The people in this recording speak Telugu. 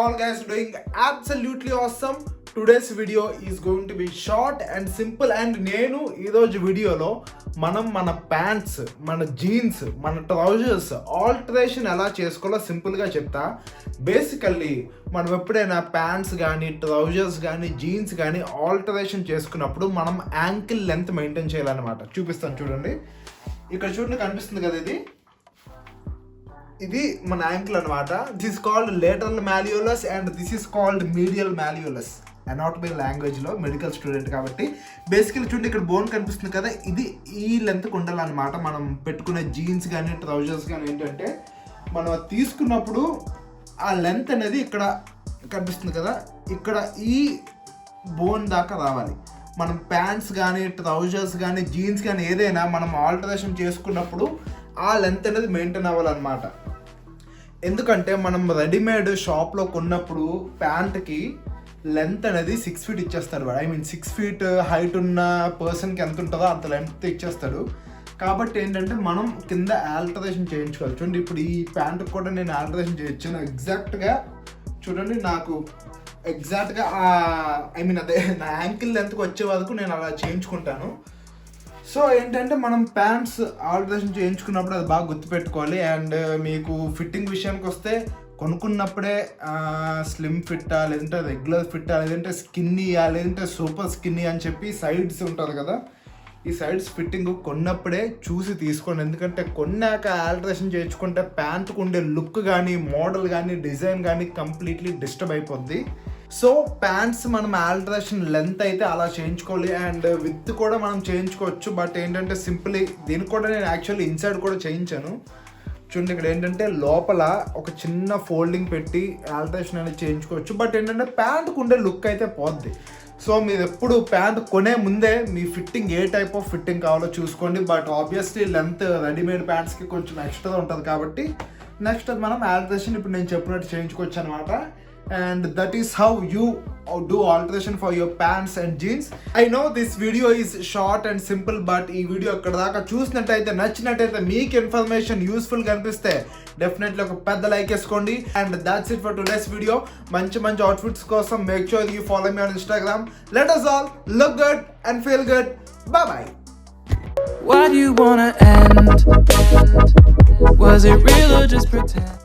all guys doing absolutely awesome. Today's video is going to be short and simple and నేను ఈరోజు వీడియోలో మనం మన ప్యాంట్స్, మన జీన్స్, మన ట్రౌజర్స్ ఆల్టరేషన్ ఎలా చేసుకోవాలో సింపుల్గా చెప్తా. బేసికల్లీ మనం ఎప్పుడైనా ప్యాంట్స్ కానీ ట్రౌజర్స్ కానీ జీన్స్ కానీ ఆల్టరేషన్ చేసుకున్నప్పుడు మనం యాంకిల్ లెంత్ మెయింటైన్ చేయాలన్నమాట. చూపిస్తాను చూడండి. ఇక్కడ చూడండి కనిపిస్తుంది కదా, ఇది మన యాంకిల్ అనమాట. This called lateral malleolus and this is called medial malleolus. Anatomy లాంగ్వేజ్లో మెడికల్ స్టూడెంట్ కాబట్టి బేసికలీ చూడండి, ఇక్కడ బోన్ కనిపిస్తుంది కదా, ఇది ఈ లెంత్కి ఉండాలన్నమాట. మనం పెట్టుకునే జీన్స్ కానీ ట్రౌజర్స్ కానీ ఏంటంటే మనం తీసుకున్నప్పుడు ఆ లెంత్ అనేది ఇక్కడ కనిపిస్తుంది కదా, ఇక్కడ ఈ బోన్ దాకా రావాలి. మనం ప్యాంట్స్ కానీ ట్రౌజర్స్ కానీ జీన్స్ కానీ ఏదైనా మనం ఆల్టరేషన్ చేసుకున్నప్పుడు ఆ లెంత్ అనేది మెయింటైన్ అవ్వాలన్నమాట. ఎందుకంటే మనం రెడీమేడ్ షాప్లో కొన్నప్పుడు ప్యాంట్కి లెంత్ అనేది 6 feet ఇచ్చేస్తాడు వాడు. 6 feet హైట్ ఉన్న పర్సన్కి ఎంత ఉంటుందో అంత లెంత్ ఇచ్చేస్తాడు. కాబట్టి ఏంటంటే మనం కింద ఆల్టరేషన్ చేయించుకోవాలి. చూడండి, ఇప్పుడు ఈ ప్యాంట్కి కూడా నేను ఆల్టరేషన్ చేయొచ్చాను. ఎగ్జాక్ట్గా చూడండి, నాకు ఎగ్జాక్ట్గా అదే నా యాంకిల్ లెంత్కి వచ్చే వరకు నేను అలా చేయించుకుంటాను. సో ఏంటంటే మనం ప్యాంట్స్ ఆల్టరేషన్ చేయించుకున్నప్పుడు అది బాగా గుర్తుపెట్టుకోవాలి. అండ్ మీకు ఫిట్టింగ్ విషయానికి వస్తే కొనుక్కున్నప్పుడే స్లిమ్ ఫిట్టా, లేదంటే రెగ్యులర్ ఫిట్టా, లేదంటే స్కిన్నీయా, లేదంటే సూపర్ స్కిన్నీ అని చెప్పి సైడ్స్ ఉంటుంది కదా, ఈ సైడ్స్ ఫిట్టింగ్ కొన్నప్పుడే చూసి తీసుకోండి. ఎందుకంటే కొన్నాక ఆల్టరేషన్ చేయించుకుంటే ప్యాంట్కు ఉండే లుక్ కానీ మోడల్ కానీ డిజైన్ కానీ కంప్లీట్లీ డిస్టర్బ్ అయిపోద్ది. సో ప్యాంట్స్ మనం ఆల్టరేషన్ లెంత్ అయితే అలా చేయించుకోవాలి. అండ్ విత్ కూడా మనం చేయించుకోవచ్చు. బట్ ఏంటంటే సింపుల్లీ దీనికి కూడా నేను యాక్చువల్లీ ఇన్సైడ్ కూడా చేయించాను. చూడండి, ఇక్కడ ఏంటంటే లోపల ఒక చిన్న ఫోల్డింగ్ పెట్టి ఆల్టరేషన్ అనేది చేయించుకోవచ్చు. బట్ ఏంటంటే ప్యాంట్కు ఉండే లుక్ అయితే పోద్ది. సో మీరు ఎప్పుడు ప్యాంట్ కొనే ముందే మీ ఫిట్టింగ్ ఏ టైప్ ఆఫ్ ఫిట్టింగ్ కావాలో చూసుకోండి. బట్ ఆబ్వియస్లీ లెంత్ రెడీమేడ్ ప్యాంట్స్కి కొంచెం ఎక్స్ట్రా ఉంటుంది కాబట్టి నెక్స్ట్ అది మనం ఆల్టరేషన్ ఇప్పుడు నేను చెప్పినట్టు చేయించుకోవచ్చు అనమాట. And that is how you do alteration for your pants and jeans. I know this video is short and simple, but ఈ వీడియో అక్కడ దాకా చూసినట్టయితే నచ్చినట్టయితే మీకు ఇన్ఫర్మేషన్ యూస్ఫుల్గా అనిపిస్తే డెఫినెట్లీ ఒక పెద్ద లైక్ వేసుకోండి. And that's it for today's video. మంచి మంచి అవుట్ఫిట్స్ కోసం make sure you follow me on Instagram. Let us all look good and feel good. Bye bye. Why do you wanna end? Was it real or just pretend?